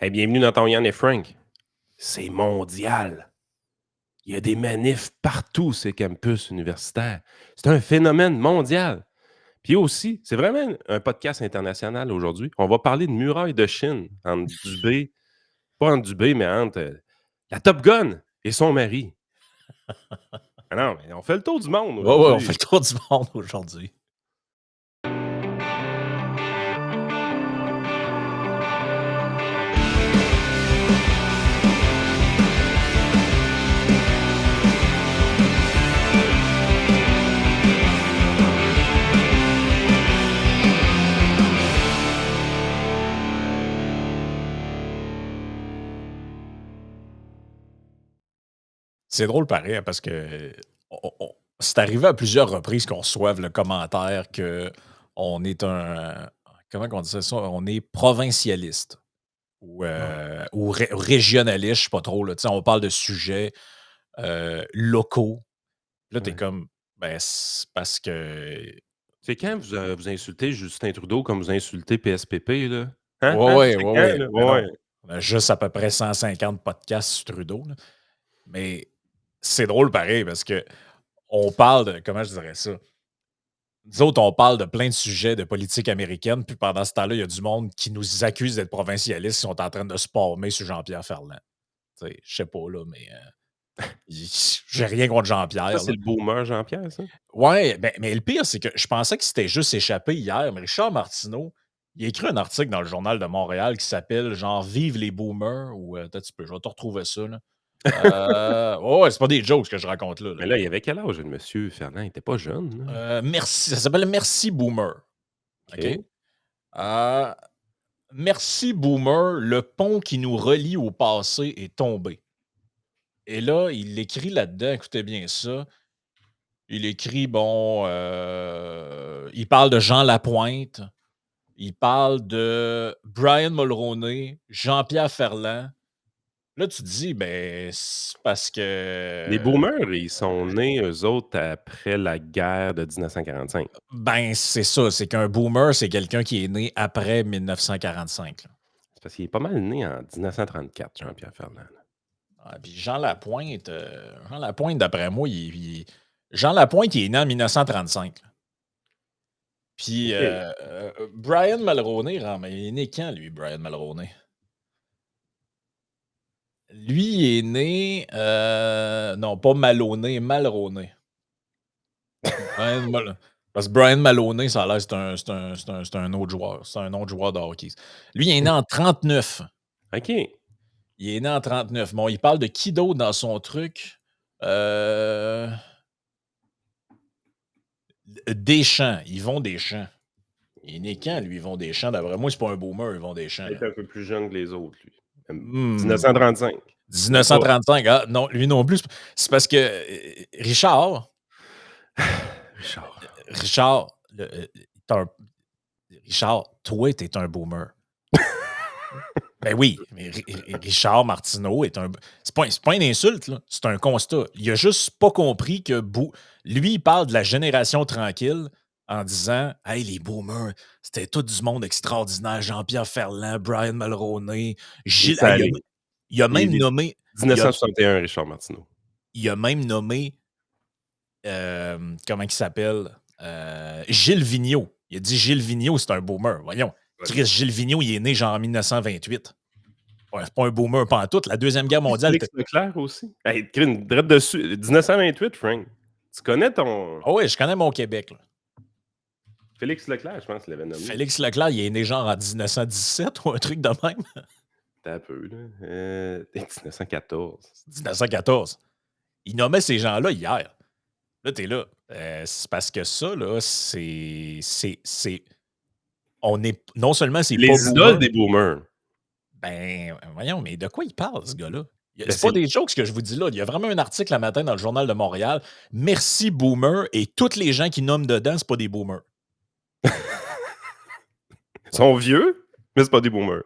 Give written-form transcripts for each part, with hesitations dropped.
Hey, bienvenue dans ton Yann et Frank. C'est mondial. Il y a des manifs partout sur les campus universitaires. C'est un phénomène mondial. Puis aussi, c'est vraiment un podcast international aujourd'hui. On va parler de muraille de Chine entre Dubé, pas entre Dubé, mais entre la Top Gun et son mari. Ah non, mais on fait le tour du monde Ouais, on fait aujourd'hui. le tour du monde aujourd'hui. C'est drôle pareil, hein, parce que c'est arrivé à plusieurs reprises qu'on reçoive le commentaire qu'on est comment on dit ça? On est provincialiste ou régionaliste, je sais pas trop. Là. Tu sais, on parle de sujets locaux. Là, t'es Ouais. comme, ben, c'est parce que. C'est quand vous insultez Justin Trudeau comme vous insultez PSPP, là? Hein? Ouais, Hein? ouais, C'est ouais, quand, ouais. là? Mais non. Ouais. On a juste à peu près 150 podcasts sur Trudeau. Là. Mais c'est drôle pareil parce que on parle de, comment je dirais ça? Nous autres, on parle de plein de sujets de politique américaine, puis pendant ce temps-là, il y a du monde qui nous accuse d'être provincialistes qui sont en train de se palmer sur Jean-Pierre Ferland. Tu sais, je sais pas, là, mais j'ai rien contre Ça, Jean-Pierre. c'est Là. le boomer Jean-Pierre, ça? Ouais, ben, mais le pire, c'est que je pensais que c'était juste échappé hier, mais Richard Martineau, il a écrit un article dans le Journal de Montréal qui s'appelle genre Vive les boomers ou peut-être tu peux, je vais te retrouver ça. Là. Ouais, c'est pas des jokes que je raconte là. Mais là, il avait quel âge, le monsieur Fernand? Il était pas jeune, là. Merci, ça s'appelle Merci Boomer. OK? OK. Euh, Merci Boomer, le pont qui nous relie au passé est tombé. Et là, il écrit là-dedans, écoutez bien ça. Il écrit, bon, il parle de Jean Lapointe, il parle de Brian Mulroney, Jean-Pierre Ferland. Là, tu te dis, ben, c'est parce Les que, boomers, ils sont nés, eux autres, après la guerre de 1945. ben, c'est ça, c'est qu'un boomer, c'est quelqu'un qui est né après 1945. Là. C'est parce qu'il est pas mal né en 1934, Jean-Pierre Ferland. Là. Ah, puis Jean Lapointe, d'après moi, Jean Lapointe, il est né en 1935. Là. Puis OK. Brian Mulroney, mais il est né quand, lui, Brian Mulroney? Lui, il est né, non, pas Maloney, Mulroney. Brian Mal- Parce que Brian Maloney, ça a l'air, c'est un autre joueur. C'est un autre joueur de hockey. Lui, il est né en 39. OK. Il est né en 39. Bon, il parle de qui d'autre dans son truc? Euh, Deschamps. Yvon Deschamps. Il est né quand, lui, Yvon Deschamps? D'après moi, c'est pas un boomer, Yvon Deschamps. Il Là. était un peu plus jeune que les autres, lui. Hmm. 1935. Même pas. 1935. Ah, non, lui non plus. C'est parce que Richard, Richard. Richard, t'es un- Richard, toi, t'es un boomer. Ben oui, mais Richard Martineau est un. C'est pas une insulte, là. C'est un constat. Il a juste pas compris que lui, il parle de la génération tranquille en disant hey, les boomers, c'était tout du monde extraordinaire. Jean-Pierre Ferland, Brian Mulroney, Il est Gilles. Hey, salé. il a Il est même nommé. Il a, 1961, Richard Martineau. il a même nommé. Comment il s'appelle? Gilles Vigneault. Il a dit Gilles Vigneault, c'est un boomer. Voyons. Chris, Gilles Vigneault, il est né genre en 1928. Ouais, c'est pas un boomer pantoute. La Deuxième Guerre mondiale. Félix Leclerc aussi. Hey, une drette dessus. 1928, Frank. Tu connais ton. Ah oui, je connais mon Québec. Là. Félix Leclerc, je pense qu'il l'avait nommé. Félix Leclerc, il est né genre en 1917 ou un truc de même. T'as un peu, là. 1914. 1914. Il nommait ces gens-là hier. Là, t'es là. C'est parce que ça, là, on est. Non seulement c'est pas Les idoles boomer. des boomers. Ben, voyons, mais de quoi il parle, ce gars-là? Ben, C'est pas des jokes que je vous dis là. Il y a vraiment un article un matin dans le Journal de Montréal. Merci, boomer. Et tous les gens qui nomment dedans, c'est pas des boomers. Ils sont vieux, mais c'est pas des boomers.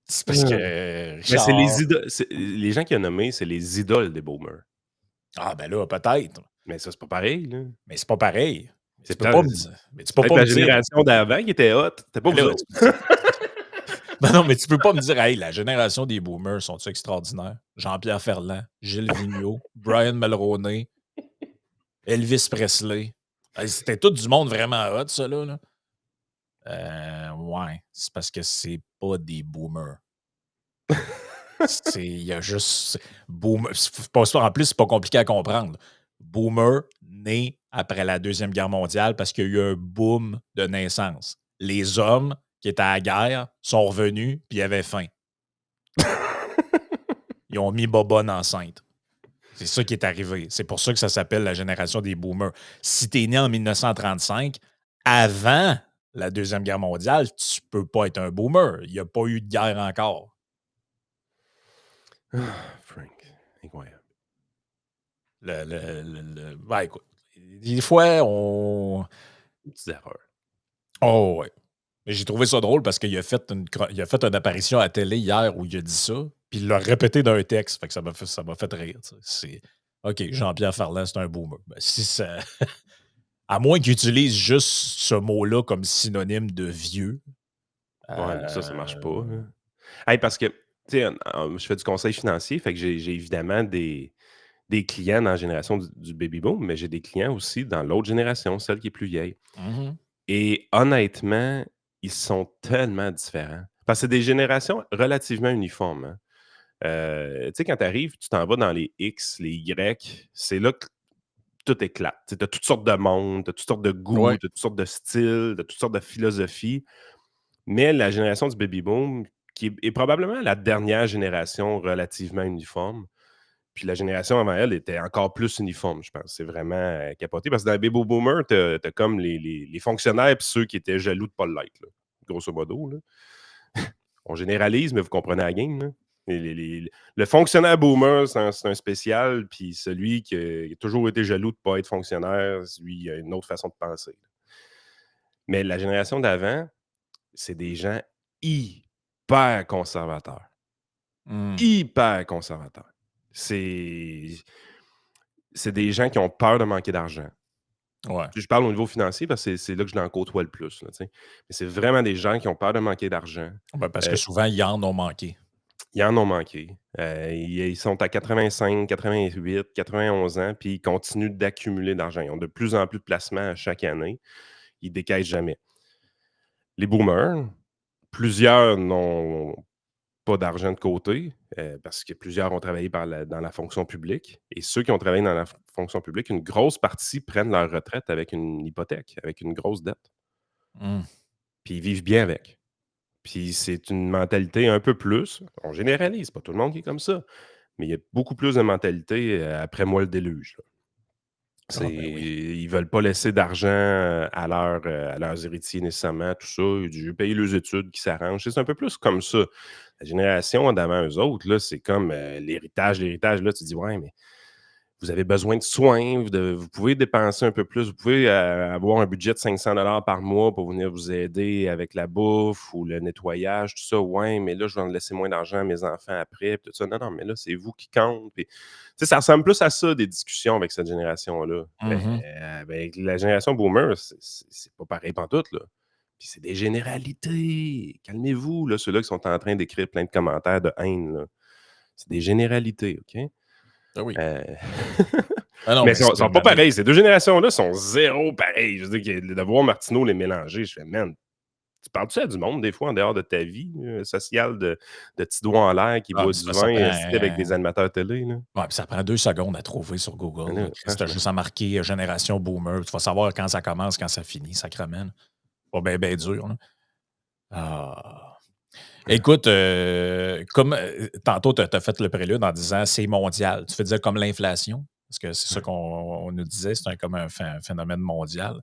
C'est parce que. Mais Richard... c'est les idoles. Les gens qu'il a nommés, c'est les idoles des boomers. Ah, ben là, peut-être. Mais ça, c'est pas pareil, là. Mais c'est pas pareil. C'est Tu peux pas peut-être me dire. Mais tu peux pas la me dire. génération d'avant qui était hot. C'était pas Ben vous là, autres. Non, mais tu peux pas me dire, hey, la génération des boomers sont-ils extraordinaires? Jean-Pierre Ferland, Gilles Vigneault, Brian Mulroney, Elvis Presley. Hey, c'était tout du monde vraiment hot, ça, là. Ouais, c'est parce que c'est pas des boomers. Il y a juste. Boomer. En plus, c'est pas compliqué à comprendre. Boomer, né après la Deuxième Guerre mondiale parce qu'il y a eu un boom de naissance. Les hommes qui étaient à la guerre sont revenus puis ils avaient faim. Ils ont mis Bobonne enceinte. C'est ça qui est arrivé. C'est pour ça que ça s'appelle la génération des boomers. Si tu es né en 1935, avant la Deuxième Guerre mondiale, tu peux pas être un boomer. Il n'y a pas eu de guerre encore. Frank, incroyable. Ben, écoute, des fois, on. Petites erreurs. Oh, ouais. Mais j'ai trouvé ça drôle parce qu'il a fait une apparition à la télé hier où il a dit ça, puis il l'a répété dans un texte. Fait que ça m'a fait rire. C'est OK, Jean-Pierre Ferland, c'est un boomer. Ben, si ça. À moins qu'il utilise juste ce mot-là comme synonyme de vieux. Ouais, mais ça marche pas. Hey, parce que, tu sais, je fais du conseil financier, fait que j'ai évidemment des clients dans la génération du baby boom, mais j'ai des clients aussi dans l'autre génération, celle qui est plus vieille. Mhm. Et honnêtement, ils sont tellement différents. Parce que c'est des générations relativement uniformes, hein. Tu sais, quand tu arrives, tu t'en vas dans les X, les Y, c'est là que tout éclate. Tu as toutes sortes de monde, tu as toutes sortes de goûts, Ouais. tu as toutes sortes de styles, tu as toutes sortes de philosophies. Mais la génération du baby boom, qui est probablement la dernière génération relativement uniforme, puis la génération avant elle était encore plus uniforme, je pense. C'est vraiment capoté. Parce que dans les baby boomers, tu as comme les fonctionnaires et ceux qui étaient jaloux de pas l'être, là, grosso modo. Là. On généralise, mais vous comprenez la game. Là. Le fonctionnaire boomer, c'est un spécial, puis celui qui a toujours été jaloux de ne pas être fonctionnaire, lui, il a une autre façon de penser. Mais la génération d'avant, c'est des gens hyper conservateurs. Mm. Hyper conservateurs. C'est des gens qui ont peur de manquer d'argent. Ouais. Je parle au niveau financier parce que c'est là que je l'en côtoie le plus. Là, mais c'est vraiment des gens qui ont peur de manquer d'argent. Ben, parce que souvent, ils en ont manqué. Ils en ont manqué. Ils sont à 85, 88, 91 ans, puis ils continuent d'accumuler d'argent. Ils ont de plus en plus de placements à chaque année. Ils ne décaissent jamais. Les boomers, plusieurs n'ont pas d'argent de côté parce que plusieurs ont travaillé dans la fonction publique. Et ceux qui ont travaillé dans la fonction publique, une grosse partie prennent leur retraite avec une hypothèque, avec une grosse dette. Mm. Puis ils vivent bien avec. Puis c'est une mentalité un peu plus, on généralise, pas tout le monde qui est comme ça, mais il y a beaucoup plus de mentalité après moi le déluge. Là. Ah, ben oui. Ils veulent pas laisser d'argent à leurs héritiers nécessairement, tout ça. Ils disent, je vais payer leurs études qui s'arrangent. C'est un peu plus comme ça. La génération d'avant eux autres, là, c'est comme l'héritage. L'héritage, là, tu dis, ouais, mais vous avez besoin de soins, vous pouvez dépenser un peu plus, vous pouvez avoir un budget de 500 $ par mois pour venir vous aider avec la bouffe ou le nettoyage, tout ça. Ouais, mais là, je vais en laisser moins d'argent à mes enfants après, puis tout ça. Non, non, mais là, c'est vous qui compte. Puis, ça ressemble plus à ça, des discussions avec cette génération-là. Mhm. Avec la génération boomer, c'est pas pareil pantoute, là. Puis c'est des généralités. Calmez-vous, là, ceux-là qui sont en train d'écrire plein de commentaires de haine, là. C'est des généralités, OK? Ah oui. Euh, Ah non, mais mais ils c'est sont pas pareils. Ces deux générations-là sont zéro pareilles. Je veux dire, de voir Martineau les mélanger, je fais, man, tu parles-tu à du monde, des fois, en dehors de ta vie sociale de petit doigt en l'air qui Ah, boit puis du ça vin prend, assis avec des animateurs télé, là? ouais, puis ça prend 2 secondes à trouver sur Google. Là, Là. Chris, t'as franchement. juste à marquer génération boomer. Tu vas savoir quand ça commence, quand ça finit, sacrément. Pas bien, bien dur. Là. Ah. Écoute, comme tantôt, tu as fait le prélude en disant c'est mondial. Tu veux dire comme l'inflation? Parce que c'est ça qu'on nous disait, c'est comme un phénomène mondial.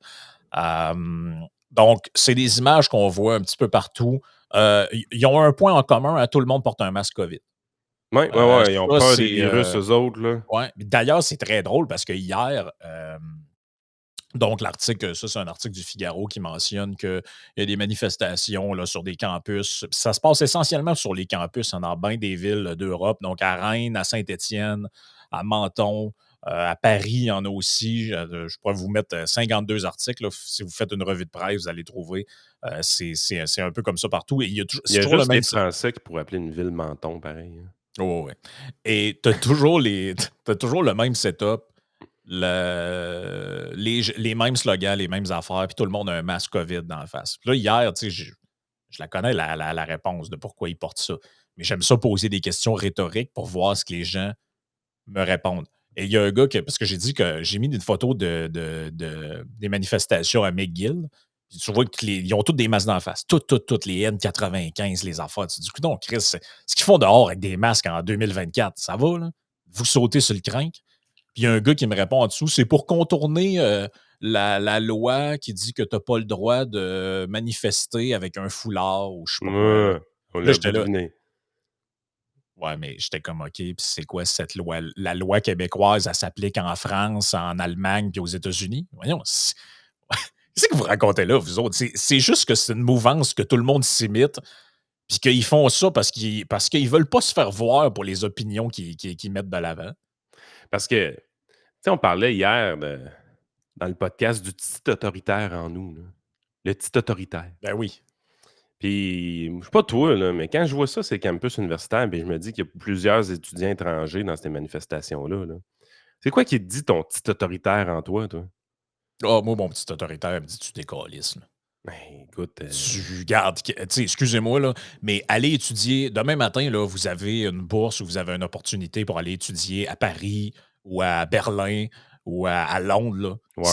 Donc, c'est des images qu'on voit un petit peu partout. Ils ont un point en commun, hein, tout le monde porte un masque COVID. Oui, ouais, ouais, ils ont Ça, peur des c'est. virus, eux autres, là. Ouais. D'ailleurs, c'est très drôle parce que hier, donc l'article, ça, c'est un article du Figaro qui mentionne qu'il y a des manifestations là, sur des campus. Ça se passe essentiellement sur les campus, hein, dans bien des villes d'Europe, donc à Rennes, à Saint-Étienne, à Menton, À Paris, il y en a aussi. Je pourrais vous mettre 52 articles. Là. Si vous faites une revue de presse, vous allez trouver. C'est un peu comme ça partout. Et Il c'est y a toujours le juste les même. Français qui pourraient appeler une ville Menton, pareil, hein. Oh, ouais. Et tu as toujours, t'as toujours le même setup, les mêmes slogans, les mêmes affaires, puis tout le monde a un masque COVID dans la face. Puis là, hier, tu sais, je la connais, la réponse de pourquoi ils portent ça. Mais j'aime ça poser des questions rhétoriques pour voir ce que les gens me répondent. Et il y a un gars parce que j'ai dit que j'ai mis une photo des manifestations à McGill. Puis tu vois qu'ils ont toutes des masques d'en face. Toutes les N95, les affaires. Tu dis, non, Chris, ce qu'ils font dehors avec des masques en 2024, ça va, là? Vous sautez sur le crank. Puis il y a un gars qui me répond en dessous, c'est pour contourner la loi qui dit que tu n'as pas le droit de manifester avec un foulard ou je sais pas quoi. Ouais, on Là, l'a j'étais là. deviné. Ouais, mais j'étais comme OK, puis c'est quoi cette loi? La loi québécoise, elle s'applique en France, en Allemagne, puis aux États-Unis. Voyons, qu'est-ce que vous racontez là, vous autres? C'est juste que c'est une mouvance que tout le monde s'imite, puis qu'ils font ça parce qu'ils veulent pas se faire voir pour les opinions qu'ils mettent de l'avant. Parce que, tu sais, on parlait hier dans le podcast du petit autoritaire en nous, là. Le petit autoritaire. Ben oui. Puis, je sais pas toi, là, mais quand je vois ça, ces campus universitaires, puis je me dis qu'il y a plusieurs étudiants étrangers dans ces manifestations-là, là. C'est quoi qui te dit ton petit autoritaire en toi, toi? Ah, moi, mon petit autoritaire me dit tu décalisses, là. Ben, écoute, Tu gardes, tu sais, excusez-moi, là, mais aller étudier, demain matin, là, vous avez une bourse ou vous avez une opportunité pour aller étudier à Paris ou à Berlin ou à Londres, là. Harvard.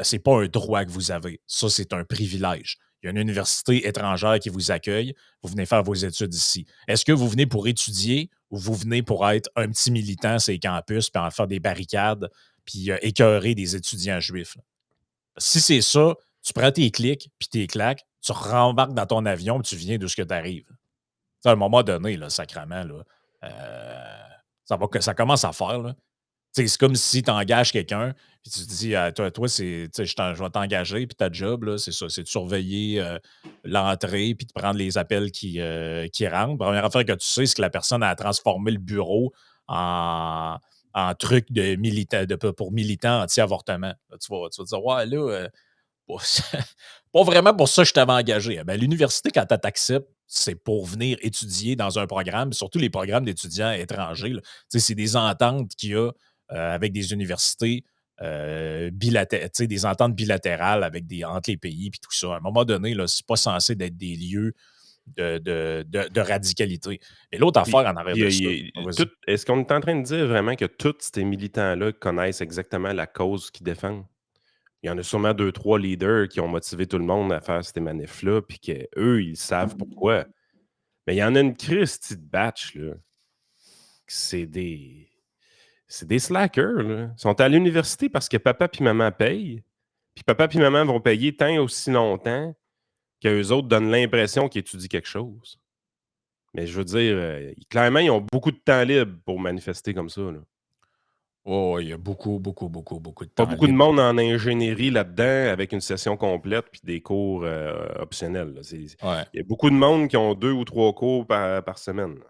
C'est pas un droit que vous avez. Ça, c'est un privilège. Il y a une université étrangère qui vous accueille. Vous venez faire vos études ici. Est-ce que vous venez pour étudier ou vous venez pour être un petit militant sur les campus puis en faire des barricades puis écœurer des étudiants juifs, là? Si c'est ça, tu prends tes clics puis tes claques, tu rembarques dans ton avion puis tu viens d'où ce que tu arrives. À un moment donné, là, sacrément, là, ça commence à faire. Là. C'est comme si tu engages quelqu'un puis tu te dis, toi je vais t'engager puis ta job, là, c'est ça, c'est de surveiller l'entrée puis de prendre les appels qui rentrent. Première affaire que tu sais, c'est que la personne a transformé le bureau en truc pour militants anti-avortement. Là, tu vas dire, ouais, là, pas pas vraiment pour ça que je t'avais engagé. Ben, l'université, quand elle t'accepte, c'est pour venir étudier dans un programme, surtout les programmes d'étudiants étrangers. Là. C'est des ententes qu'il y a avec des universités des ententes bilatérales entre les pays et tout ça. À un moment donné, ce n'est pas censé être des lieux de radicalité. Et l'autre Puis, affaire en arrière de ça, vas-y. est-ce qu'on est en train de dire vraiment que tous ces militants-là connaissent exactement la cause qu'ils défendent? Il y en a sûrement 2-3 leaders qui ont motivé tout le monde à faire ces manifs-là, puis qu'eux, ils savent pourquoi. Mais il y en a une Christie de batch, là, que c'est des slackers, là. Ils sont à l'université parce que papa puis maman payent, puis papa puis maman vont payer tant et aussi longtemps qu'eux autres donnent l'impression qu'ils étudient quelque chose. Mais je veux dire, clairement, ils ont beaucoup de temps libre pour manifester comme ça, là. Oh, il y a beaucoup, beaucoup, beaucoup, beaucoup de Pas temps beaucoup de libre. monde en ingénierie là-dedans avec une session complète puis des cours, optionnels, là. Ouais. Il y a beaucoup de monde qui ont 2 ou 3 cours par semaine, là.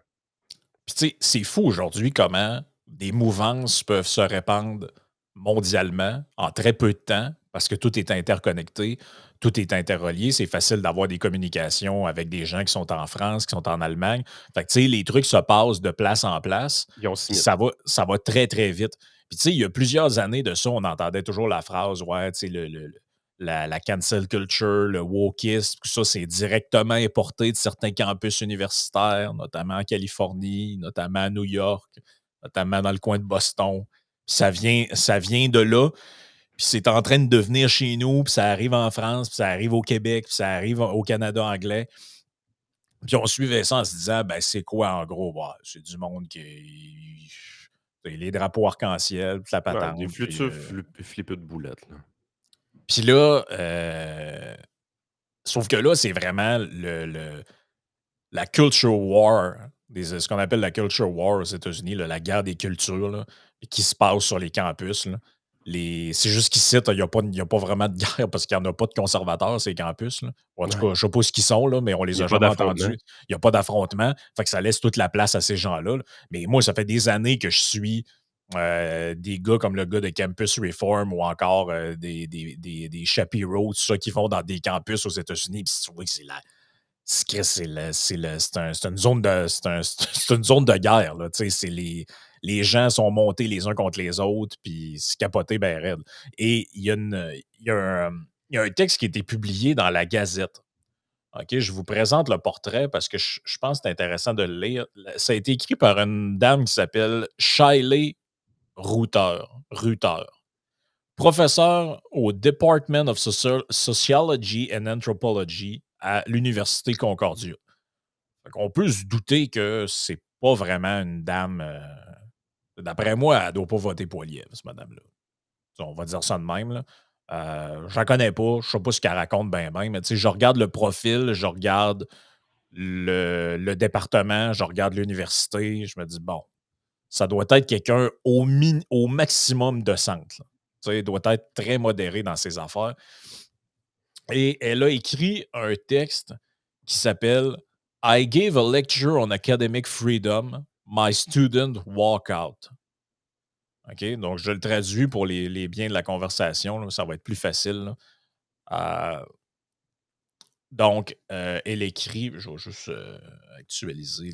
Puis tu sais, c'est fou aujourd'hui comment des mouvances peuvent se répandre mondialement en très peu de temps parce que tout est interconnecté, tout est interrelié. C'est facile d'avoir des communications avec des gens qui sont en France, qui sont en Allemagne. Fait que tu sais, les trucs se passent de place en place, Ils ont puis 6 ça va très, très vite. Puis tu sais, il y a plusieurs années de ça, on entendait toujours la phrase, ouais, tu sais, la cancel culture, le wokisme, tout ça, c'est directement importé de certains campus universitaires, notamment en Californie, notamment à New York, notamment dans le coin de Boston. Puis ça vient de là, puis c'est en train de devenir chez nous, puis ça arrive en France, puis ça arrive au Québec, puis ça arrive au Canada anglais. Puis on suivait ça en se disant, ben c'est quoi en gros? Ouais, c'est du monde qui... Les drapeaux arc-en-ciel, puis la Ouais, des patente. Puis, futurs flippeux de boulettes, là. puis là, sauf que là, c'est vraiment la culture war, ce qu'on appelle la culture war aux États-Unis, là, la guerre des cultures là, qui se passe sur les campus. Là. C'est juste qu'ici, il n'y a pas vraiment de guerre parce qu'il n'y en a pas de conservateurs, ces campus. Là. En tout Ouais. cas, je ne sais pas ce qu'ils sont, là, mais on Il les y a a pas jamais d'affrontement. entendus. Il n'y a pas d'affrontement. Fait que ça laisse toute la place à ces gens-là. Là. Mais moi, ça fait des années que je suis des gars comme le gars de Campus Reform ou encore des Shapiro, tout ça, qui vont dans des campus aux États-Unis. Puis tu vois que c'est une zone de c'est une zone de guerre. Là, les gens sont montés les uns contre les autres, puis c'est capoté ben raide. Et il y a un texte qui a été publié dans la Gazette. OK, je vous présente le portrait parce que je pense que c'est intéressant de le lire. Ça a été écrit par une dame qui s'appelle Shiley Ruther, professeur au Department of Sociology and Anthropology à l'Université Concordia. On peut se douter que c'est pas vraiment une dame. D'après moi, elle ne doit pas voter Poilievre, cette madame-là. On va dire ça de même. Là. Je la connais pas, je sais pas ce qu'elle raconte bien, mais je regarde le profil, je regarde le département, je regarde l'université, je me dis, bon, ça doit être quelqu'un au maximum de centre. Il doit être très modéré dans ses affaires. Et elle a écrit un texte qui s'appelle I gave a lecture on academic freedom. My student walk out. OK? Donc, je le traduis pour les biens de la conversation. Là, ça va être plus facile. Donc, elle écrit, je vais juste actualiser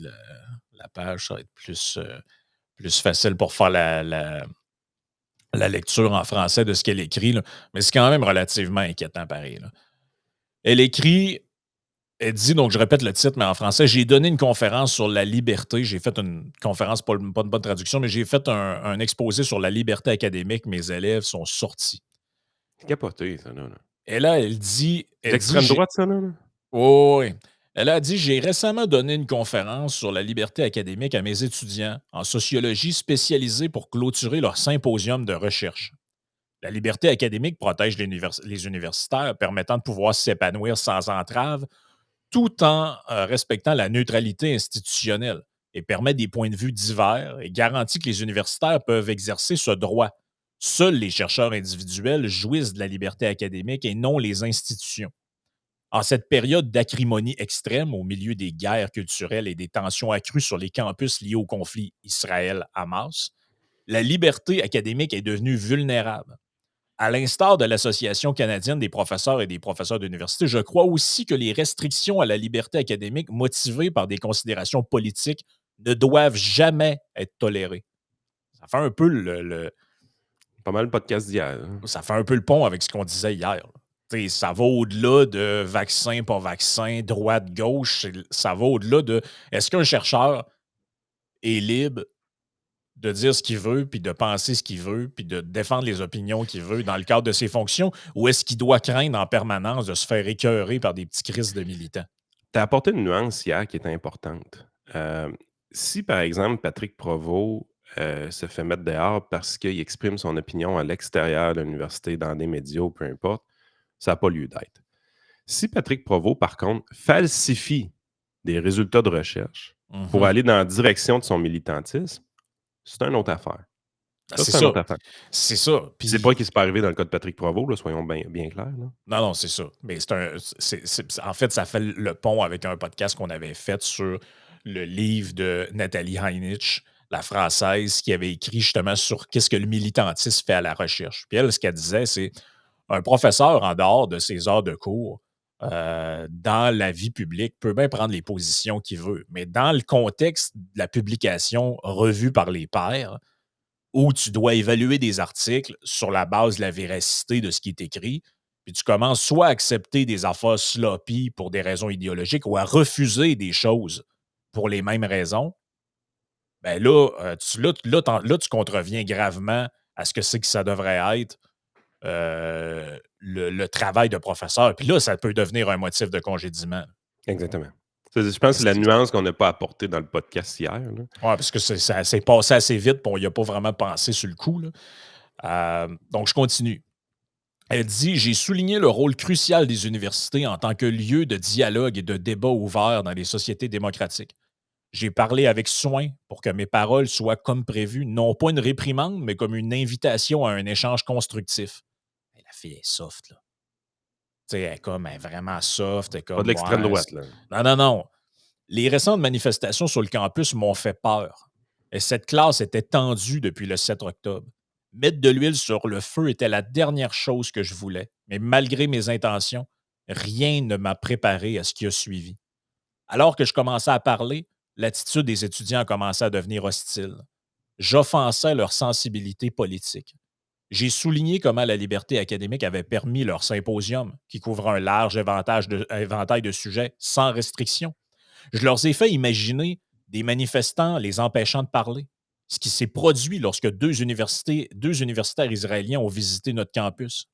la page, ça va être plus facile pour faire la lecture en français de ce qu'elle écrit. Là. Mais c'est quand même relativement inquiétant pareil. Là. Elle écrit, elle dit, donc je répète le titre, mais en français, j'ai donné une conférence sur la liberté. J'ai fait une conférence, pas une bonne traduction, mais j'ai fait un exposé sur la liberté académique. Mes élèves sont sortis. C'est capoté, ça, là. Et là, elle dit, L'extrême droite, ça, là? oh, oui. Elle a dit, j'ai récemment donné une conférence sur la liberté académique à mes étudiants en sociologie spécialisés pour clôturer leur symposium de recherche. La liberté académique protège les universitaires, permettant de pouvoir s'épanouir sans entrave, tout en respectant la neutralité institutionnelle et permet des points de vue divers et garantit que les universitaires peuvent exercer ce droit. Seuls les chercheurs individuels jouissent de la liberté académique et non les institutions. En cette période d'acrimonie extrême, au milieu des guerres culturelles et des tensions accrues sur les campus liés au conflit Israël-Hamas, la liberté académique est devenue vulnérable. À l'instar de l'Association canadienne des professeurs et des professeurs d'université, je crois aussi que les restrictions à la liberté académique motivées par des considérations politiques ne doivent jamais être tolérées. Ça fait un peu Pas mal le podcast d'hier. Hein. ça fait un peu le pont avec ce qu'on disait hier. Ça va au-delà de vaccin, pas vaccin, droite, gauche. Ça va au-delà de est-ce qu'un chercheur est libre de dire ce qu'il veut, puis de penser ce qu'il veut, puis de défendre les opinions qu'il veut dans le cadre de ses fonctions, ou est-ce qu'il doit craindre en permanence de se faire écœurer par des petits crises de militants? Tu as apporté une nuance hier qui est importante. Si, par exemple, Patrick Provost se fait mettre dehors parce qu'il exprime son opinion à l'extérieur de l'université, dans des médias ou peu importe, ça n'a pas lieu d'être. Si Patrick Provost, par contre, falsifie des résultats de recherche pour aller dans la direction de son militantisme, c'est une autre affaire. Ça, C'est c'est une ça. autre affaire. C'est ça. Puis c'est pas ce qui s'est pas arrivé dans le cas de Patrick Provost, là, soyons bien clairs. Là. Non, c'est ça. Mais en fait, ça fait le pont avec un podcast qu'on avait fait sur le livre de Nathalie Heinrich, la Française, qui avait écrit justement sur qu'est-ce que le militantisme fait à la recherche. Puis elle, ce qu'elle disait, c'est un professeur, en dehors de ses heures de cours, dans la vie publique, peut bien prendre les positions qu'il veut. Mais dans le contexte de la publication revue par les pairs, où tu dois évaluer des articles sur la base de la véracité de ce qui est écrit, puis tu commences soit à accepter des affaires sloppy pour des raisons idéologiques ou à refuser des choses pour les mêmes raisons, ben là, tu contreviens gravement à ce que c'est que ça devrait être le travail de professeur. Puis là, ça peut devenir un motif de congédiement. Exactement. Je pense que c'est la nuance qu'on n'a pas apportée dans le podcast hier. Oui, parce que ça s'est passé assez vite, puis on n'y a pas vraiment pensé sur le coup. Là. Donc, je continue. Elle dit, j'ai souligné le rôle crucial des universités en tant que lieu de dialogue et de débat ouvert dans les sociétés démocratiques. J'ai parlé avec soin pour que mes paroles soient comme prévu, non pas une réprimande, mais comme une invitation à un échange constructif. La fille est soft, là. Tu sais, elle est vraiment soft. Elle est Pas de comme, l'extrême ouais, droite. Là. non. Les récentes manifestations sur le campus m'ont fait peur. et cette classe était tendue depuis le 7 octobre. Mettre de l'huile sur le feu était la dernière chose que je voulais, mais malgré mes intentions, rien ne m'a préparé à ce qui a suivi. Alors que je commençais à parler, l'attitude des étudiants a commencé à devenir hostile. J'offensais leur sensibilité politique. J'ai souligné comment la liberté académique avait permis leur symposium, qui couvre un large éventail de sujets sans restriction. Je leur ai fait imaginer des manifestants les empêchant de parler, ce qui s'est produit lorsque deux universitaires israéliens ont visité notre campus.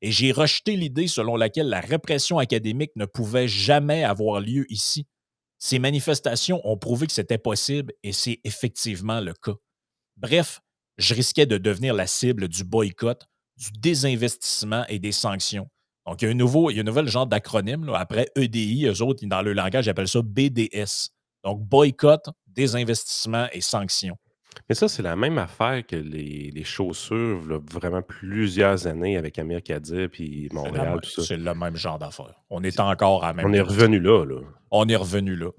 Et j'ai rejeté l'idée selon laquelle la répression académique ne pouvait jamais avoir lieu ici. Ces manifestations ont prouvé que c'était possible et c'est effectivement le cas. Bref, je risquais de devenir la cible du boycott, du désinvestissement et des sanctions. Donc, il y a un nouvel genre d'acronyme. Là. Après EDI, eux autres, dans le langage, ils appellent ça BDS. Donc, boycott, désinvestissement et sanctions. Mais ça, c'est la même affaire que les chaussures, v'là vraiment plusieurs années avec Amir Kadir puis Montréal, tout ça. C'est le même genre d'affaire. On est C'est encore à la même on est place. revenu là, là. On est revenu là.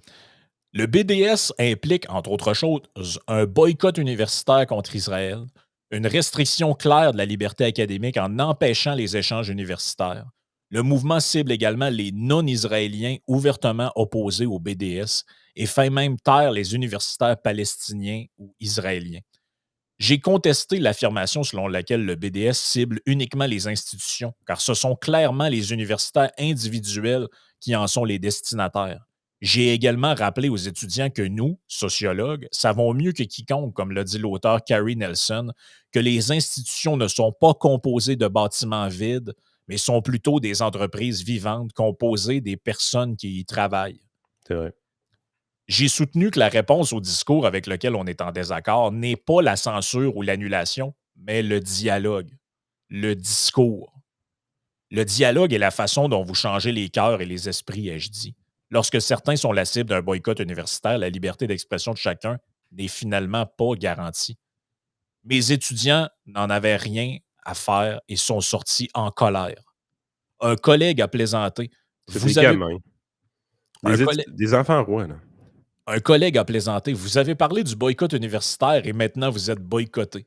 Le BDS implique, entre autres choses, un boycott universitaire contre Israël, une restriction claire de la liberté académique en empêchant les échanges universitaires. Le mouvement cible également les non-israéliens ouvertement opposés au BDS et fait même taire les universitaires palestiniens ou israéliens. J'ai contesté l'affirmation selon laquelle le BDS cible uniquement les institutions, car ce sont clairement les universitaires individuels qui en sont les destinataires. J'ai également rappelé aux étudiants que nous, sociologues, savons mieux que quiconque, comme l'a dit l'auteur Carrie Nelson, que les institutions ne sont pas composées de bâtiments vides, mais sont plutôt des entreprises vivantes composées des personnes qui y travaillent. C'est vrai. J'ai soutenu que la réponse au discours avec lequel on est en désaccord n'est pas la censure ou l'annulation, mais le dialogue, le discours. Le dialogue est la façon dont vous changez les cœurs et les esprits, ai-je dit. Lorsque certains sont la cible d'un boycott universitaire, la liberté d'expression de chacun n'est finalement pas garantie. Mes étudiants n'en avaient rien à faire et sont sortis en colère. Un collègue a plaisanté. C'est des Vous avez gamins, un, collè- des enfants rois, là. un collègue a plaisanté. Vous avez parlé du boycott universitaire et maintenant vous êtes boycotté.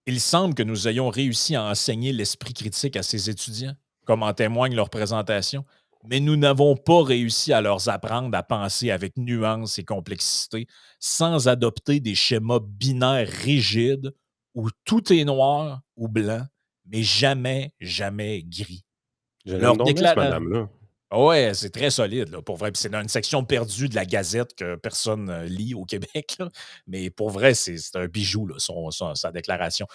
Il semble que nous ayons réussi à enseigner l'esprit critique à ces étudiants, comme en témoigne leur présentation, mais nous n'avons pas réussi à leur apprendre à penser avec nuance et complexité sans adopter des schémas binaires rigides où tout est noir ou blanc, mais jamais, jamais gris. Je l'aime Leur donc bien, cette déclaration. madame-là. Ouais, c'est très solide, là, pour vrai. Puis c'est dans une section perdue de la Gazette que personne lit au Québec. Là. Mais pour vrai, c'est un bijou, là, sa déclaration.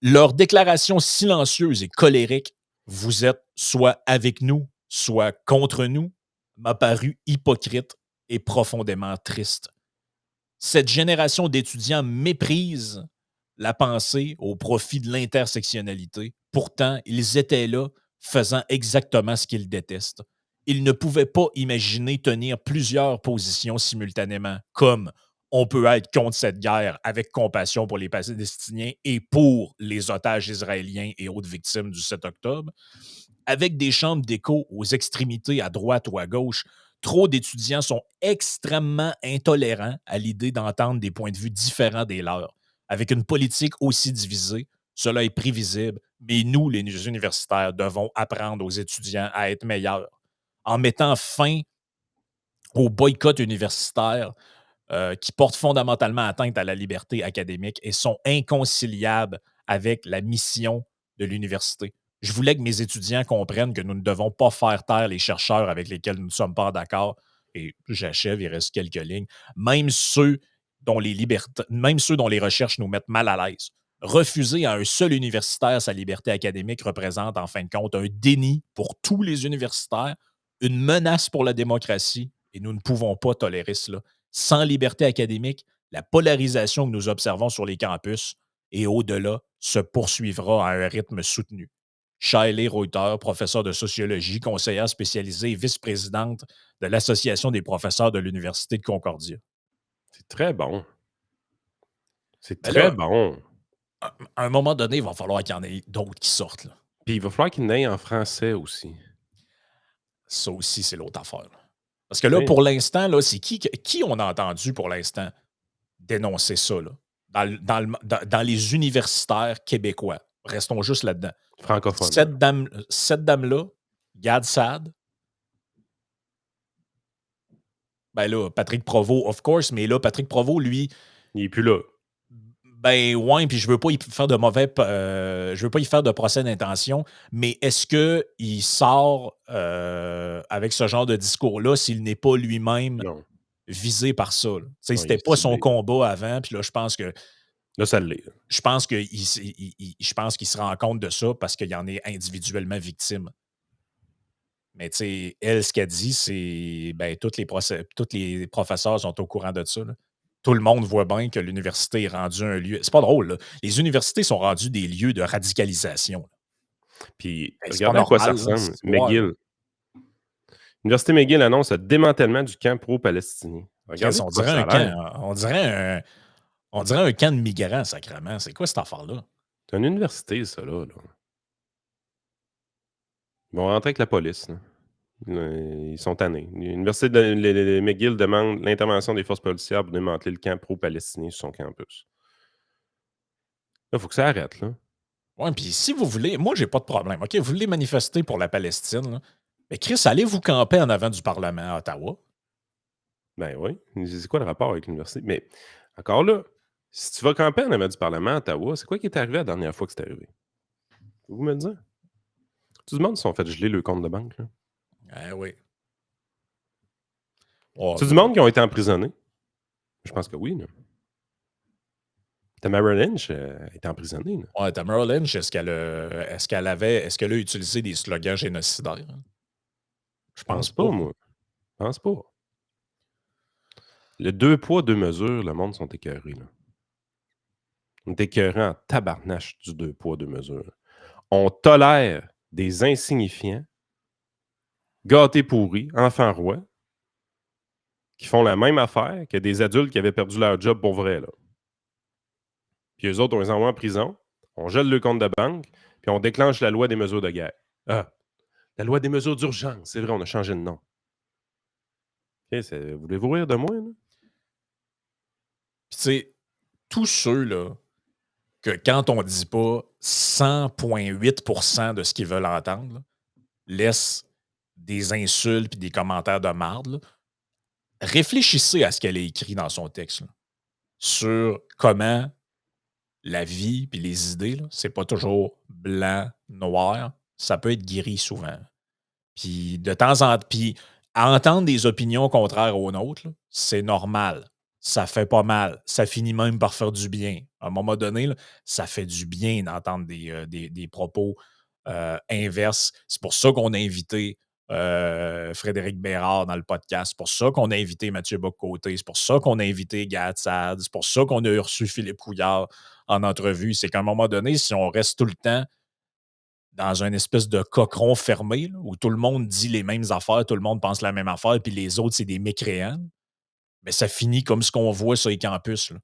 Leur déclaration silencieuse et colérique, vous êtes soit avec nous, soit contre nous, m'a paru hypocrite et profondément triste. Cette génération d'étudiants méprise la pensée au profit de l'intersectionnalité. Pourtant, ils étaient là, faisant exactement ce qu'ils détestent. Ils ne pouvaient pas imaginer tenir plusieurs positions simultanément, comme on peut être contre cette guerre avec compassion pour les Palestiniens et pour les otages israéliens et autres victimes du 7 octobre, avec des chambres d'écho aux extrémités à droite ou à gauche. Trop d'étudiants sont extrêmement intolérants à l'idée d'entendre des points de vue différents des leurs. Avec une politique aussi divisée, cela est prévisible, mais nous, les universitaires, devons apprendre aux étudiants à être meilleurs. En mettant fin au boycott universitaire qui portent fondamentalement atteinte à la liberté académique et sont inconciliables avec la mission de l'université. Je voulais que mes étudiants comprennent que nous ne devons pas faire taire les chercheurs avec lesquels nous ne sommes pas d'accord. Et j'achève, il reste quelques lignes. Même ceux dont les recherches nous mettent mal à l'aise. Refuser à un seul universitaire sa liberté académique représente en fin de compte un déni pour tous les universitaires, une menace pour la démocratie, et nous ne pouvons pas tolérer cela. Sans liberté académique, la polarisation que nous observons sur les campus et au-delà se poursuivra à un rythme soutenu. Shailey Reuter, professeure de sociologie, conseillère spécialisée et vice-présidente de l'Association des professeurs de l'Université de Concordia. C'est très bon. C'est Mais très là, bon. à un moment donné, il va falloir qu'il y en ait d'autres qui sortent. Là. Puis il va falloir qu'il y en ait en français aussi. Ça aussi, c'est l'autre affaire. Là. Parce que là, Oui. pour l'instant, là, c'est qui on a entendu pour l'instant dénoncer ça, là? Dans les universitaires québécois. Restons juste là-dedans. Francophone, là. Cette dame-là, Gad Saad, ben là, Patrick Provost, of course, mais là, Patrick Provost, lui, Il n'est plus là. ben ouais, puis je veux pas y faire de je veux pas y faire de procès d'intention, mais est-ce qu'il sort avec ce genre de discours-là s'il n'est pas lui-même Non. visé par ça? Tu sais, Non, il c'était est pas son ciblé. combat avant, puis là, je pense que Là, ça l'est. je pense qu'il se rend compte de ça parce qu'il en est individuellement victime. Mais tu sais, elle, ce qu'elle dit, c'est ben, tous les professeurs sont au courant de ça, là. Tout le monde voit bien que l'université est rendue un lieu. C'est pas drôle, là. Les universités sont rendues des lieux de radicalisation, là. Puis, Hey, c'est pas regardez à quoi ça normal, là. ressemble. C'est ouais, là. McGill. L'Université McGill annonce le démantèlement du camp pro-palestinien. Chris, Regardez de on quoi dirait ça un a l'air. camp. On dirait un camp de migrants, sacrément. C'est quoi cette affaire-là? C'est une université, ça, là. Ils vont rentrer avec la police, là. Ils sont tannés. L'Université de McGill demande l'intervention des forces policières pour démanteler le camp pro-palestinien sur son campus. Là, il faut que ça arrête, là. Ouais, puis si vous voulez, moi, j'ai pas de problème. OK, vous voulez manifester pour la Palestine, là, mais Chris, allez vous camper en avant du Parlement à Ottawa. Ben oui. C'est quoi le rapport avec l'université? Mais encore là, si tu vas camper en avant du Parlement à Ottawa, c'est quoi qui est arrivé la dernière fois que c'est arrivé? Vous me le dire? Tout le monde se sont fait geler le compte de banque, là. Ah oui. Oh, C'est du monde qui ont été emprisonnés? Je pense que oui, là. Tamara Lynch est emprisonnée, là. ouais, Tamara Lynch, est-ce qu'elle a utilisé des slogans génocidaires? Hein? Je Je pense pense pas. pas, moi. Je pense pas. Le 2 poids, 2 mesures, le monde sont écœurés, là. On est écœurés en tabarnache du 2 poids, 2 mesures. On tolère des insignifiants, gâtés pourris, enfants rois, qui font la même affaire que des adultes qui avaient perdu leur job pour vrai, là. Puis eux autres, on les envoie en prison, on gèle le compte de banque, puis on déclenche la loi des mesures de guerre. Ah, la loi des mesures d'urgence, c'est vrai, on a changé de nom. OK, voulez-vous rire de moi, là? Puis tu sais, tous ceux-là, que quand on dit pas 100,8% de ce qu'ils veulent entendre, là, laissent des insultes et des commentaires de marde, là, réfléchissez à ce qu'elle a écrit dans son texte, là, sur comment la vie puis les idées, là, c'est pas toujours blanc, noir, ça peut être gris souvent. Puis de temps en temps, puis à entendre des opinions contraires aux nôtres, là, c'est normal. Ça fait pas mal. Ça finit même par faire du bien. À un moment donné, là, ça fait du bien d'entendre des propos inverses. C'est pour ça qu'on a invité Frédéric Bérard dans le podcast. C'est pour ça qu'on a invité Mathieu Bock-Côté. C'est pour ça qu'on a invité Gad Saad. C'est pour ça qu'on a reçu Philippe Couillard en entrevue. C'est qu'à un moment donné, si on reste tout le temps dans une espèce de cochon fermé, là, où tout le monde dit les mêmes affaires, tout le monde pense la même affaire, puis les autres, c'est des mécréants, mais ça finit comme ce qu'on voit sur les campus, là.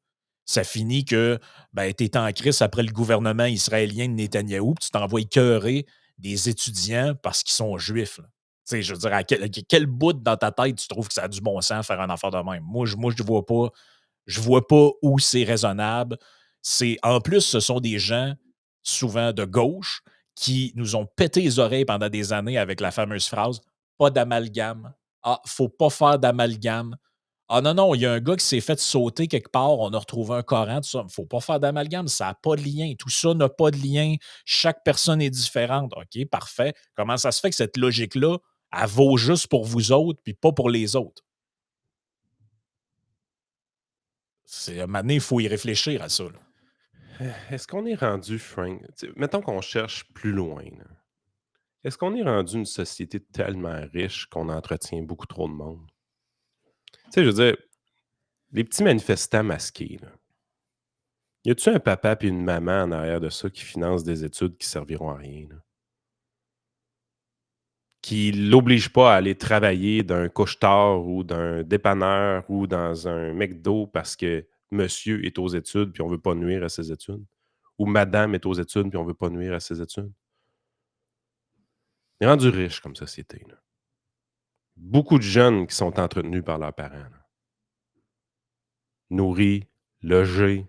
Ça finit que ben, tu es en crise après le gouvernement israélien de Netanyahou, puis tu t'envoies écœurer des étudiants parce qu'ils sont juifs, là. Tu sais, je veux dire, à quel bout dans ta tête tu trouves que ça a du bon sens faire un affaire de même? Moi, je vois pas où c'est raisonnable. En plus, ce sont des gens, souvent de gauche, qui nous ont pété les oreilles pendant des années avec la fameuse phrase pas d'amalgame. Ah, faut pas faire d'amalgame. Ah non, non, il y a un gars qui s'est fait sauter quelque part, on a retrouvé un Coran, tout ça. Faut pas faire d'amalgame, ça n'a pas de lien. Tout ça n'a pas de lien. Chaque personne est différente. OK, parfait. Comment ça se fait que cette logique-là, elle vaut juste pour vous autres, puis pas pour les autres? À un moment donné, il faut y réfléchir à ça, là. Est-ce qu'on est rendu, Frank? Mettons qu'on cherche plus loin, là. Est-ce qu'on est rendu une société tellement riche qu'on entretient beaucoup trop de monde? Tu sais, je veux dire, les petits manifestants masqués, là. Y a-tu un papa et une maman en arrière de ça qui financent des études qui serviront à rien, là? Qui l'obligent pas à aller travailler d'un couche-tard ou d'un dépanneur ou dans un McDo parce que monsieur est aux études puis on veut pas nuire à ses études? Ou madame est aux études puis on veut pas nuire à ses études? On est rendu riche comme société, là. beaucoup de jeunes qui sont entretenus par leurs parents, là. Nourris, logés,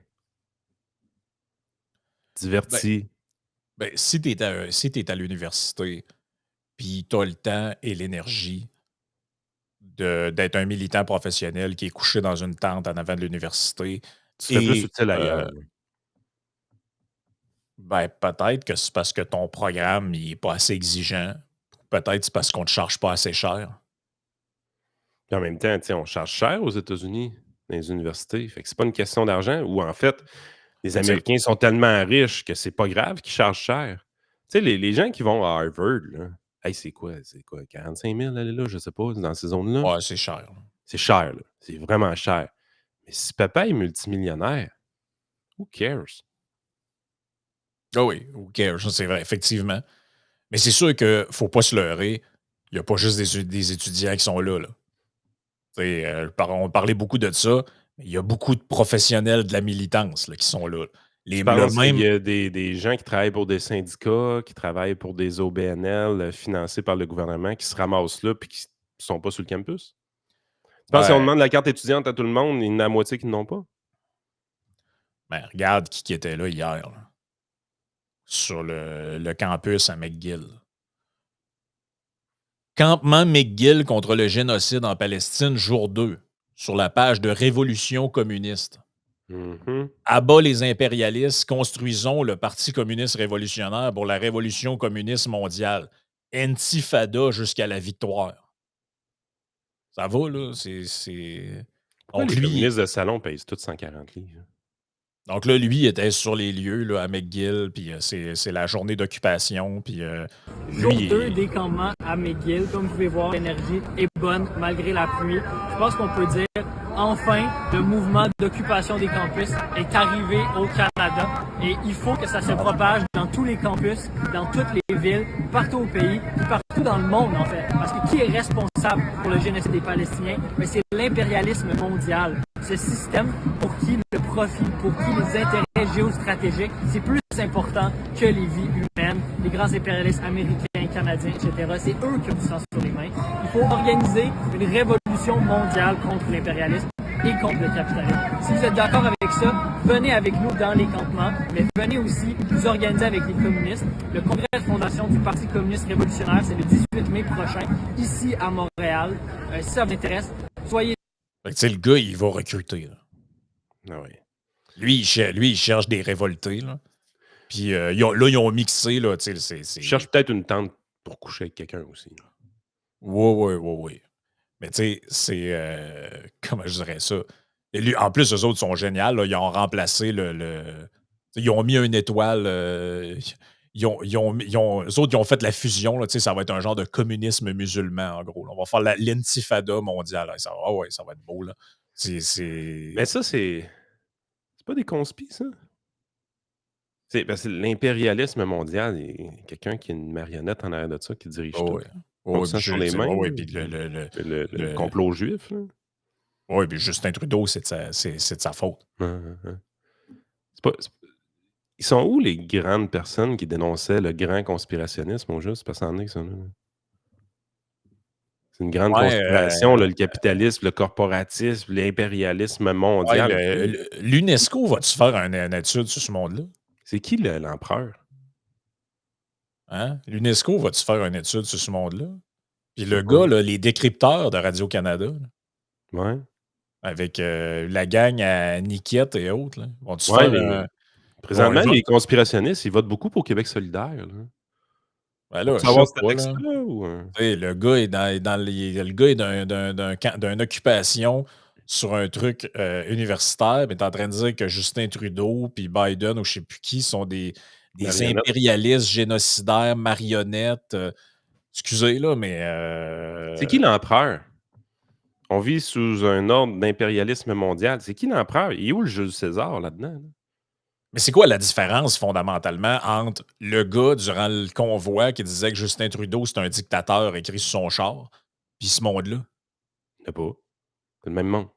Ben, divertis. si tu es à l'université, puis tu as le temps et l'énergie d'être un militant professionnel qui est couché dans une tente en avant de l'université Tu serais plus et utile ailleurs, là. ben, peut-être que c'est parce que ton programme il est pas assez exigeant. Peut-être c'est parce qu'on te charge pas assez cher. Puis en même temps, tu sais, on charge cher aux États-Unis, dans les universités. Fait que c'est pas une question d'argent ou en fait, les Ben, tu sais, Américains sont tellement riches que c'est pas grave qu'ils chargent cher. Tu sais, les gens qui vont à Harvard, là, hey, c'est quoi, 45 000 aller là, je sais pas, dans ces zones-là? ouais, c'est cher. C'est cher, là. C'est vraiment cher. Mais si papa est multimillionnaire, who cares? Ah oui, who cares? Ça, c'est vrai, effectivement. Mais c'est sûr que faut pas se leurrer. Il y a pas juste des étudiants qui sont là, là. Tu sais, on parlait beaucoup de ça, mais il y a beaucoup de professionnels de la militance, là, qui sont là. Tu Le penses qu'il même y a des gens qui travaillent pour des syndicats, qui travaillent pour des OBNL, financés par le gouvernement, qui se ramassent là puis qui sont pas sur le campus? Tu penses si on ben demande la carte étudiante à tout le monde, il y en a la moitié qui ne l'ont pas? ben, regarde qui était là hier, là, sur le campus à McGill. Campement McGill contre le génocide en Palestine, jour 2, sur la page de Révolution communiste. Mmh. Abat les impérialistes, construisons le Parti communiste révolutionnaire pour la révolution communiste mondiale. Intifada jusqu'à la victoire. Ça va, là? Pourquoi Donc les lui, communistes de salon pèsent tous 140 livres? donc là, lui était sur les lieux là, à McGill, puis c'est la journée d'occupation, puis Jour lui, 2 des campements à McGill. Comme vous pouvez voir, l'énergie est bonne malgré la pluie. Je pense qu'on peut dire, enfin, le mouvement d'occupation des campus est arrivé au Canada et il faut que ça se propage dans tous les campus, dans toutes les villes, partout au pays, puis partout dans le monde en fait. Parce que qui est responsable pour le génocide des Palestiniens? Mais c'est l'impérialisme mondial. Ce système pour qui le profit, pour qui les intérêts géostratégiques, c'est plus important que les vies humaines, les grands impérialistes américains, canadiens, etc. C'est eux qui ont du sang sur les mains. Il faut organiser une révolution mondiale contre l'impérialisme et contre le capitalisme. Si vous êtes d'accord avec ça, venez avec nous dans les campements, mais venez aussi vous organiser avec les communistes. Le congrès de fondation du Parti communiste révolutionnaire, c'est le 18 mai prochain, ici à Montréal. Si ça vous intéresse, soyez... fait que, tu sais, le gars, il va recruter. Là. Ah oui. Lui, il cherche des révoltés. Là. Puis ils ont mixé. Là, tu sais, Je cherche peut-être une tente pour coucher avec quelqu'un aussi. Oui. Mais tu sais, comment je dirais ça? Et lui, en plus, eux autres sont géniaux. Là, ils ont remplacé ils ont mis une étoile. Eux autres, ils ont fait la fusion. Là, tu sais, ça va être un genre de communisme musulman, en gros. Là. On va faire l'intifada mondiale. Là. Ça va être beau. Là. Mais ça, c'est pas des conspis, ça? C'est parce que l'impérialisme mondial, il y a quelqu'un qui est une marionnette en arrière de ça qui dirige tout. Oui, On le oui, sent sur les mains, oui, là, puis le le- complot juif, là. ouais, puis Justin Trudeau, c'est de sa faute. Hein. C'est pas ils sont où les grandes personnes qui dénonçaient le grand conspirationnisme au juste? Parce que c'en est que ça, là. C'est une grande Ouais, conspiration, là, le capitalisme, le corporatisme, l'impérialisme ouais, mondial. l'UNESCO va-tu faire une étude sur ce monde-là? C'est qui l'empereur? Hein? L'UNESCO va-tu faire une étude sur ce monde-là? Puis Je sais le pas. gars, là, les décrypteurs de Radio-Canada, là, Ouais. avec la gang à Niquette et autres, là, vont-tu Ouais, faire les un. présentement, Ils vont- les conspirationnistes, ils votent beaucoup pour Québec solidaire, là. ben Faut là, je sais savoir ce pas, là. texte-là ou Tu sais, le gars est le gars est d'une occupation sur un truc universitaire, mais t'es en train de dire que Justin Trudeau puis Biden ou je sais plus qui sont des marionnette? impérialistes génocidaires, marionnettes. Excusez là, mais C'est qui l'empereur? On vit sous un ordre d'impérialisme mondial. C'est qui l'empereur? Il est où le Jules César là-dedans, là? c'est quoi la différence fondamentalement entre le gars durant le convoi qui disait que Justin Trudeau c'est un dictateur écrit sur son char, puis ce monde-là? Je sais pas. C'est le même monde.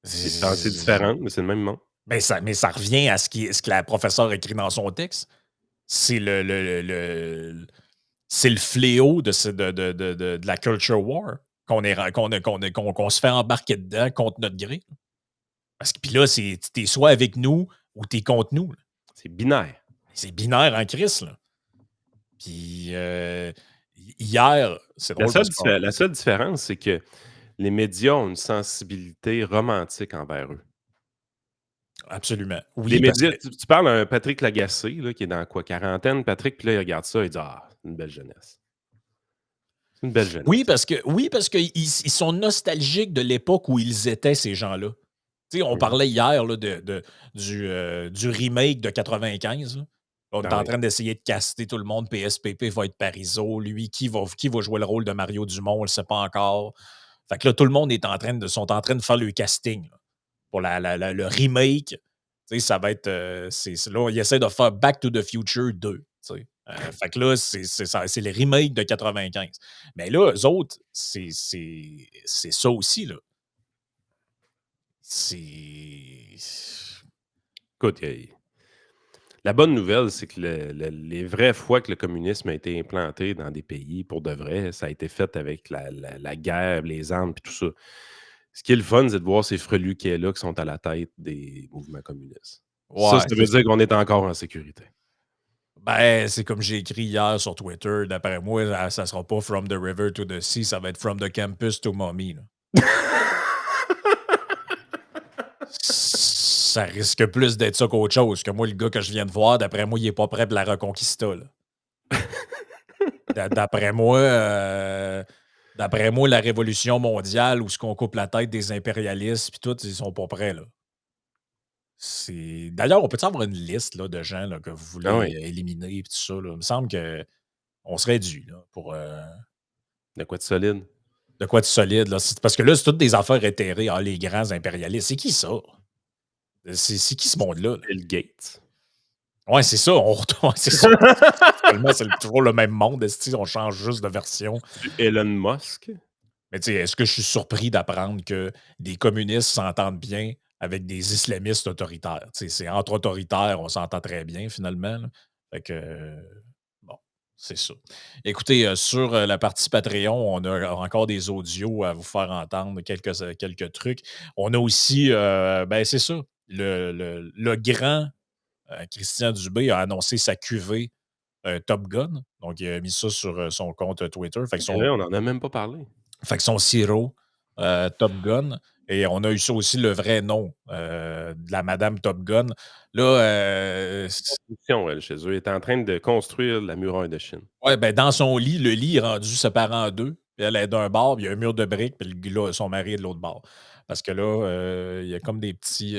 Des pensées C'est- différentes, mais c'est le même monde. mais ça revient à ce que la professeure écrit dans son texte. C'est c'est le fléau de la culture war qu'on se fait embarquer dedans contre notre gré. Parce que puis là, t'es soit avec nous ou t'es contre nous. Là. C'est binaire. C'est binaire en crise. Là. Puis hier, c'est drôle parce que La seule différence, c'est que les médias ont une sensibilité romantique envers eux. absolument. Les Oui, parce médias, que tu parles à un Patrick Lagacé, là, qui est dans quoi, quarantaine, Patrick, puis là, il regarde ça, il dit: «Ah, c'est une belle jeunesse. C'est une belle oui, jeunesse». parce que ils sont nostalgiques de l'époque où ils étaient, ces gens-là. Tu sais, on Mmh. parlait hier là, du remake de 95. Là. On est Ah en oui. train d'essayer de caster tout le monde. PSPP va être Parizeau. Lui, qui va jouer le rôle de Mario Dumont, on ne le sait pas encore. Fait que là, tout le monde est sont en train de faire le casting là, pour le remake. Tu sais, ça va être. Là, ils essaient de faire Back to the Future 2. Tu sais. Fait que là, c'est le remake de 95. Mais là, eux autres, c'est ça aussi. Là. C'est. Écoute, la bonne nouvelle, c'est que les vraies fois que le communisme a été implanté dans des pays, pour de vrai, ça a été fait avec la guerre, les armes puis tout ça. Ce qui est le fun, c'est de voir ces freluquets-là qui sont à la tête des mouvements communistes. Ça Ouais, veut dire qu'on est encore en sécurité. ben, c'est comme j'ai écrit hier sur Twitter. D'après moi, ça sera pas From the River to the Sea, ça va être From the Campus to Mommy. Là. Ça risque plus d'être ça qu'autre chose. Que moi, le gars que je viens de voir, d'après moi, il est pas prêt pour la Reconquista. Là. D'après moi, la révolution mondiale où ce qu'on coupe la tête des impérialistes puis tout, ils sont pas prêts. Là. D'ailleurs, on peut avoir une liste là, de gens là, que vous voulez Ah oui, éliminer et tout ça. Là. Il me semble qu'on serait dû là, pour de quoi de solide. de quoi de solide. Là. Parce que là, c'est toutes des affaires éthérées. Ah, les grands impérialistes. C'est qui ça? C'est qui ce monde-là? Là? Bill Gates. Ouais, c'est ça. On retourne. C'est ça. Finalement, c'est toujours le même monde. On change juste de version. Elon Musk. Mais tu sais, est-ce que je suis surpris d'apprendre que des communistes s'entendent bien avec des islamistes autoritaires? Tu sais, c'est entre autoritaires, on s'entend très bien finalement. Là. Fait que, bon, c'est ça. Écoutez, sur la partie Patreon, on a encore des audios à vous faire entendre, quelques trucs. On a aussi, ben c'est ça, le grand Christian Dubé a annoncé sa cuvée Top Gun. Donc, il a mis ça sur son compte Twitter. Fait que Et là, on n'en a même pas parlé. son sirop Top Gun. Et on a eu ça aussi, le vrai nom de la Madame Top Gun. Là, Construction, elle, chez eux. Elle est en train de construire la muraille de Chine. ouais, ben, dans son lit, le lit est rendu séparé en deux. Puis elle est d'un bord, puis il y a un mur de briques, puis son mari est de l'autre bord. Parce que là, il y a comme des petits.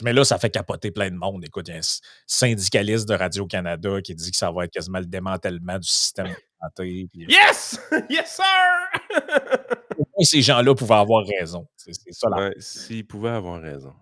Mais là, ça fait capoter plein de monde. Écoute, il y a un syndicaliste de Radio-Canada qui dit que ça va être quasiment le démantèlement du système de santé. Puis, Yes! Yes, sir! au moins, ces gens-là pouvaient avoir raison. C'est ça la Ouais, s'ils pouvaient avoir raison.